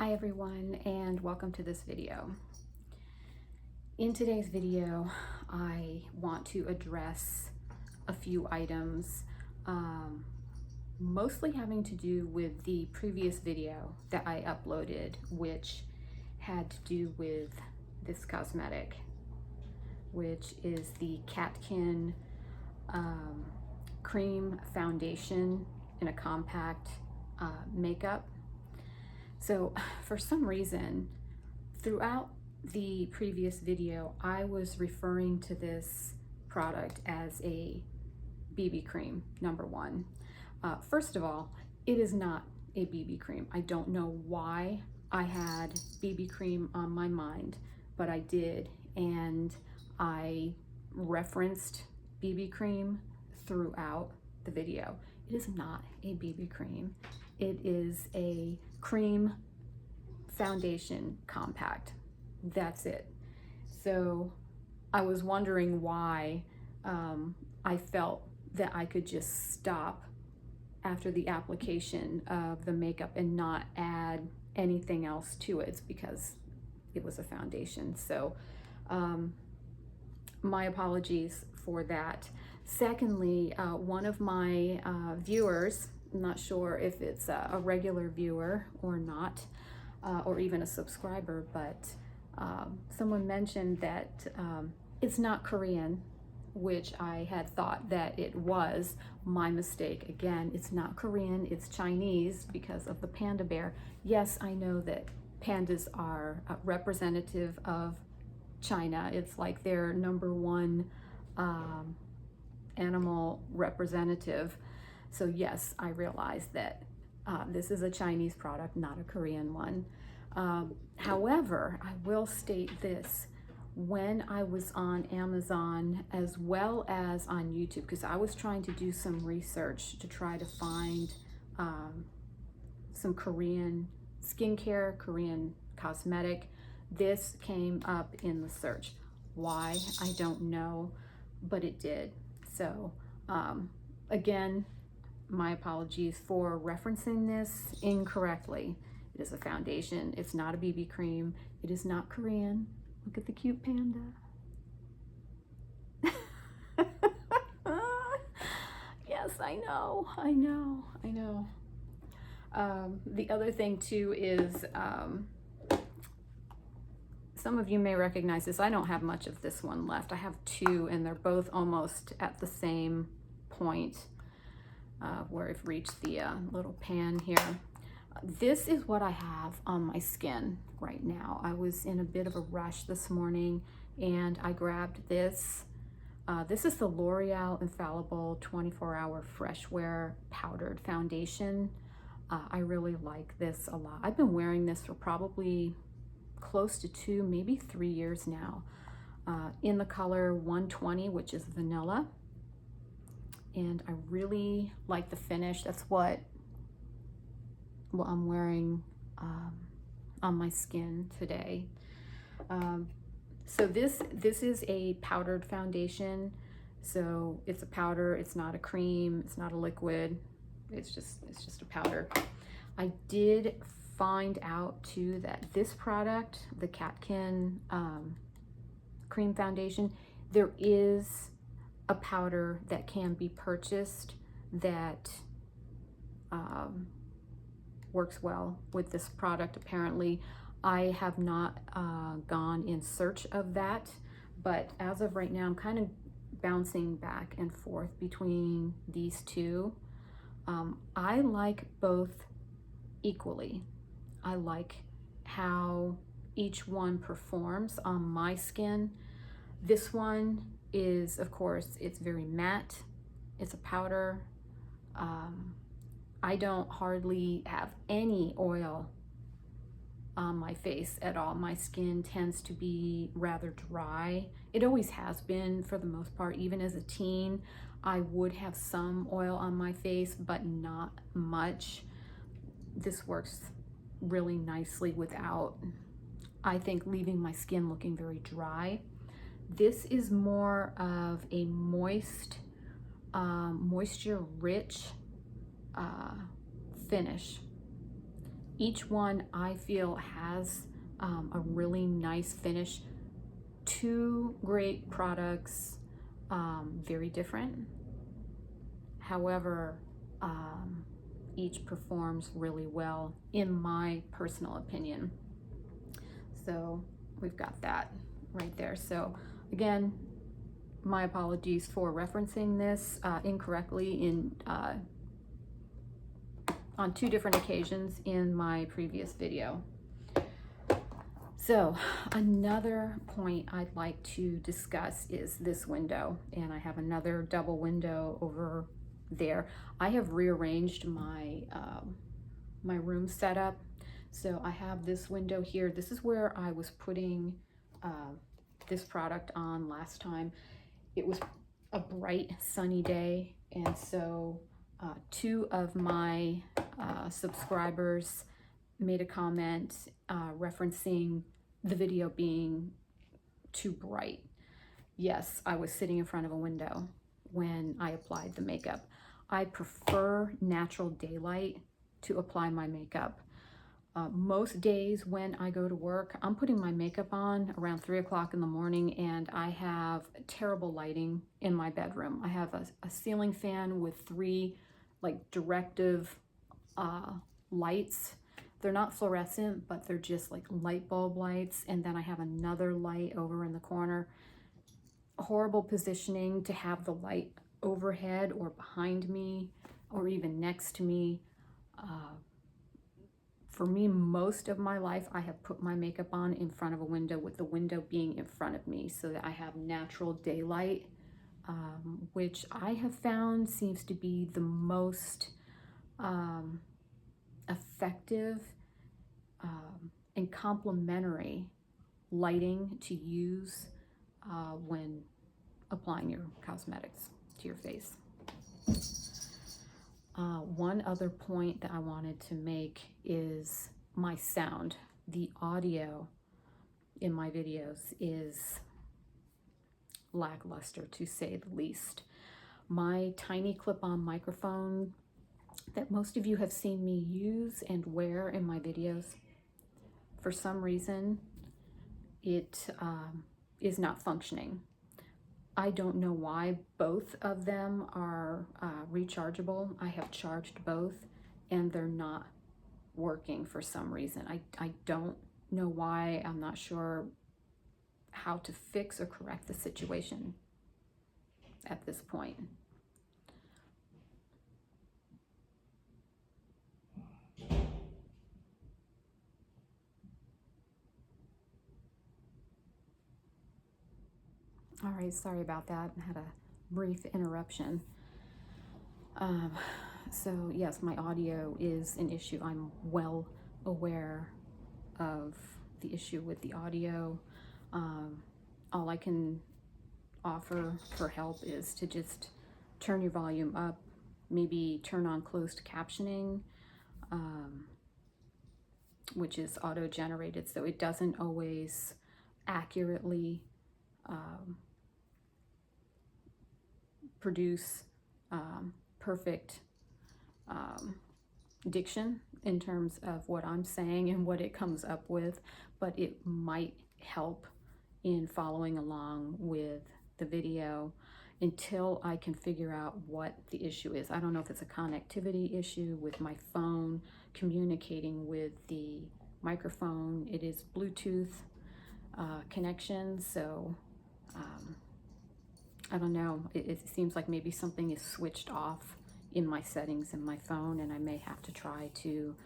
Hi everyone, and welcome to this video. In today's video, I want to address a few items, mostly having to do with the previous video that I uploaded, which had to do with this cosmetic, which is the Katkin Cream Foundation in a compact makeup. So for some reason, throughout the previous video, I was referring to this product as a BB cream, number one. First of all, it is not a BB cream. I don't know why I had BB cream on my mind, but I did, and I referenced BB cream throughout the video. It is not a BB cream. It is a cream foundation compact. That's it. So I was wondering why I felt that I could just stop after the application of the makeup and not add anything else to it. It's because it was a foundation. So my apologies for that. Secondly, one of my viewers, I'm not sure if it's a regular viewer or not, or even a subscriber, but someone mentioned that it's not Korean, which I had thought that it was. My mistake. Again, it's not Korean, it's Chinese because of the panda bear. Yes, I know that pandas are representative of China. It's like their number one animal representative. So yes, I realize that this is a Chinese product, not a Korean one. However, I will state this. When I was on Amazon as well as on YouTube, because I was trying to do some research to try to find some Korean skincare, Korean cosmetic, this came up in the search. Why? I don't know, but it did. So again, my apologies for referencing this incorrectly. It is a foundation. It's not a BB cream. It is not Korean. Look at the cute panda. Yes, I know. The other thing too is some of you may recognize this. I don't have much of this one left. I have two, and they're both almost at the same point where I've reached the little pan here. This is what I have on my skin right now. I was in a bit of a rush this morning and I grabbed this. This is the L'Oreal Infallible 24-Hour Fresh Wear Powdered Foundation. I really like this a lot. I've been wearing this for probably close to 2, maybe 3 years now. In the color 120, which is vanilla. And I really like the finish. That's what I'm wearing on my skin today. So this is a powdered foundation. So it's a powder, it's not a cream, it's not a liquid, it's just a powder. I did find out too that this product, the Katkin Cream Foundation, there is a powder that can be purchased that works well with this product. Apparently, I have not gone in search of that, but as of right now, I'm kind of bouncing back and forth between these two. I like both equally. I like how each one performs on my skin. This one is, of course, it's very matte. It's a powder. I don't hardly have any oil on my face at all. My skin tends to be rather dry. It always has been for the most part. Even as a teen, I would have some oil on my face, but not much. This works really nicely without, I think, leaving my skin looking very dry. This is more of a moist, moisture-rich finish. Each one I feel has a really nice finish. Two great products, very different. However, each performs really well in my personal opinion. So we've got that right there. So again, my apologies for referencing this incorrectly on two different occasions in my previous video. So another point I'd like to discuss is this window, and I have another double window over there. I have rearranged my my room setup. So I have this window here. This is where I was putting this product on last time. It was a bright sunny day, and so two of my subscribers made a comment referencing the video being too bright. Yes, I was sitting in front of a window when I applied the makeup. I prefer natural daylight to apply my makeup. Most days when I go to work, I'm putting my makeup on around 3 o'clock in the morning, and I have terrible lighting in my bedroom. I have a ceiling fan with 3 like directive lights. They're not fluorescent, but they're just like light bulb lights. And then I have another light over in the corner. Horrible positioning to have the light overhead or behind me or even next to me. For me, most of my life, I have put my makeup on in front of a window with the window being in front of me so that I have natural daylight, which I have found seems to be the most effective and complementary lighting to use when applying your cosmetics to your face. One other point that I wanted to make is my sound. The audio in my videos is lackluster, to say the least. My tiny clip-on microphone that most of you have seen me use and wear in my videos, for some reason, it is not functioning. I don't know why. Both of them are rechargeable. I have charged both and they're not working for some reason. I don't know why. I'm not sure how to fix or correct the situation at this point. All right, sorry about that. I had a brief interruption. So yes, my audio is an issue. I'm well aware of the issue with the audio. All I can offer for help is to just turn your volume up, maybe turn on closed captioning, which is auto-generated, so it doesn't always accurately produce perfect diction in terms of what I'm saying and what it comes up with, but it might help in following along with the video until I can figure out what the issue is. I don't know if it's a connectivity issue with my phone communicating with the microphone. It is Bluetooth connection, so I don't know. It seems like maybe something is switched off in my settings in my phone, and I may have to try to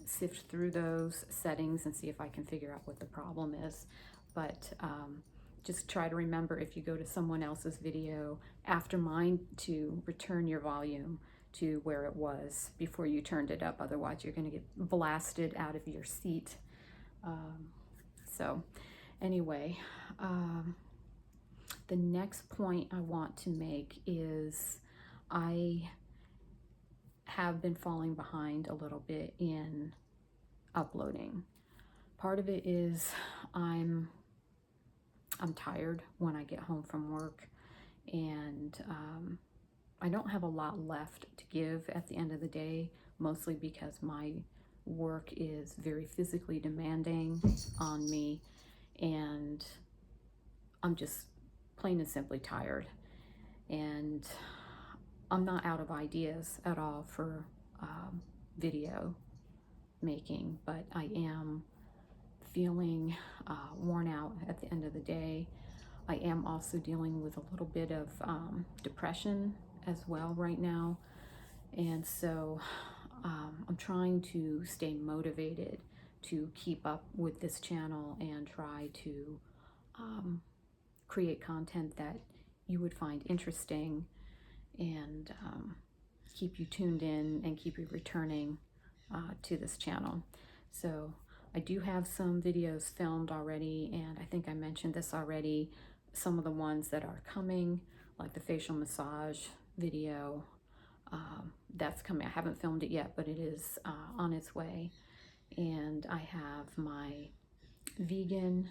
sift through those settings and see if I can figure out what the problem is. But just try to remember, if you go to someone else's video after mine, to return your volume to where it was before you turned it up. Otherwise, you're going to get blasted out of your seat. So anyway, the next point I want to make is I have been falling behind a little bit in uploading. Part of it is I'm tired when I get home from work, and I don't have a lot left to give at the end of the day, mostly because my work is very physically demanding on me, and I'm just plain and simply tired. And I'm not out of ideas at all for video making, but I am feeling worn out at the end of the day. I am also dealing with a little bit of depression as well right now. And so I'm trying to stay motivated to keep up with this channel and try to create content that you would find interesting and keep you tuned in and keep you returning to this channel. So I do have some videos filmed already, and I think I mentioned this already. Some of the ones that are coming, like the facial massage video, that's coming. I haven't filmed it yet, but it is on its way. And I have my vegan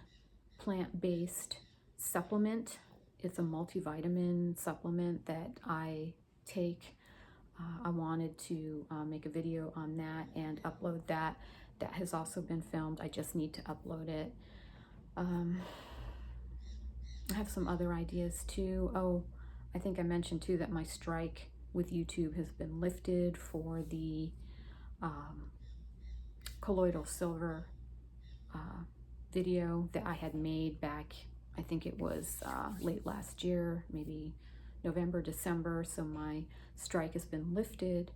plant-based supplement. It's a multivitamin supplement that I take. I wanted to make a video on that and upload that. That has also been filmed. I just need to upload it. I have some other ideas too. Oh, I think I mentioned too that my strike with YouTube has been lifted for the colloidal silver video that I had made back, I think it was late last year, maybe November, December. So my strike has been lifted,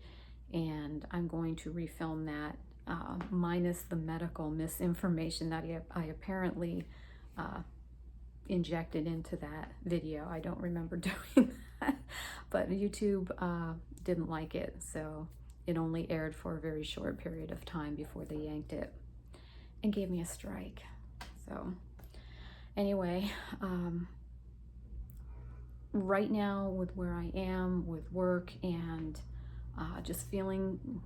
and I'm going to refilm that minus the medical misinformation that I apparently injected into that video. I don't remember doing that, but YouTube didn't like it, so it only aired for a very short period of time before they yanked it and gave me a strike. So anyway, right now with where I am with work and just feeling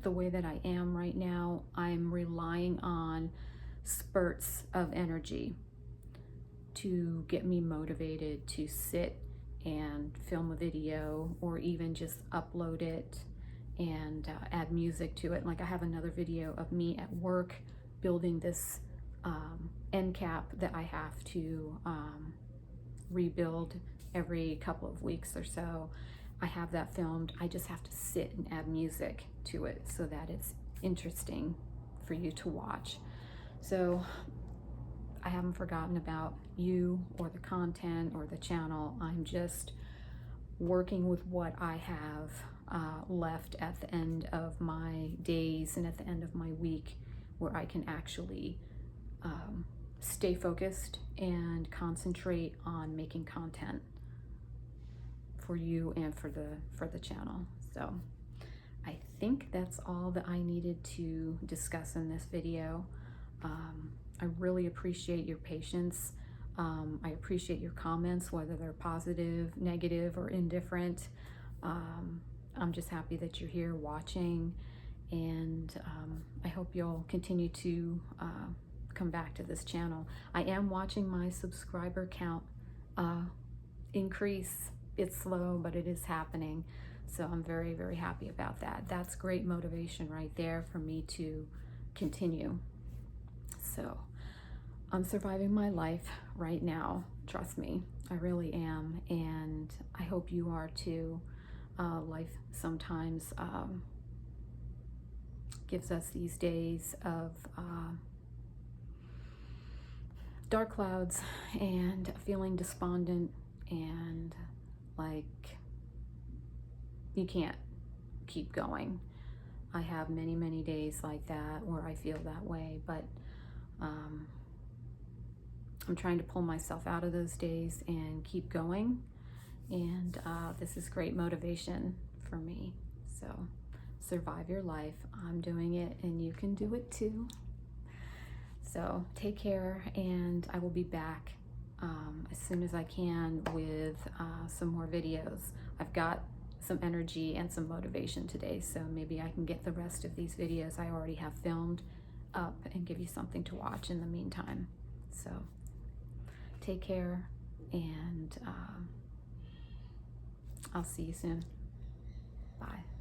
the way that I am right now, I'm relying on spurts of energy to get me motivated to sit and film a video, or even just upload it and add music to it. Like I have another video of me at work building this end cap that I have to rebuild every couple of weeks or so. I have that filmed. I just have to sit and add music to it so that it's interesting for you to watch. So I haven't forgotten about you or the content or the channel. I'm just working with what I have left at the end of my days and at the end of my week, where I can actually stay focused and concentrate on making content for you and for the channel. So I think that's all that I needed to discuss in this video. I really appreciate your patience. I appreciate your comments, whether they're positive, negative, or indifferent. I'm just happy that you're here watching, and I hope you'll continue to come back to this channel. I am watching my subscriber count increase. It's slow, but it is happening. So I'm very, very happy about that. That's great motivation right there for me to continue. So I'm surviving my life right now. Trust me, I really am. And I hope you are too. Life sometimes gives us these days of dark clouds and feeling despondent and like you can't keep going. I have many, many days like that where I feel that way, but I'm trying to pull myself out of those days and keep going. And this is great motivation for me. So survive your life. I'm doing it, and you can do it too. So take care, and I will be back as soon as I can with some more videos. I've got some energy and some motivation today, so maybe I can get the rest of these videos I already have filmed up and give you something to watch in the meantime. So take care, and I'll see you soon. Bye.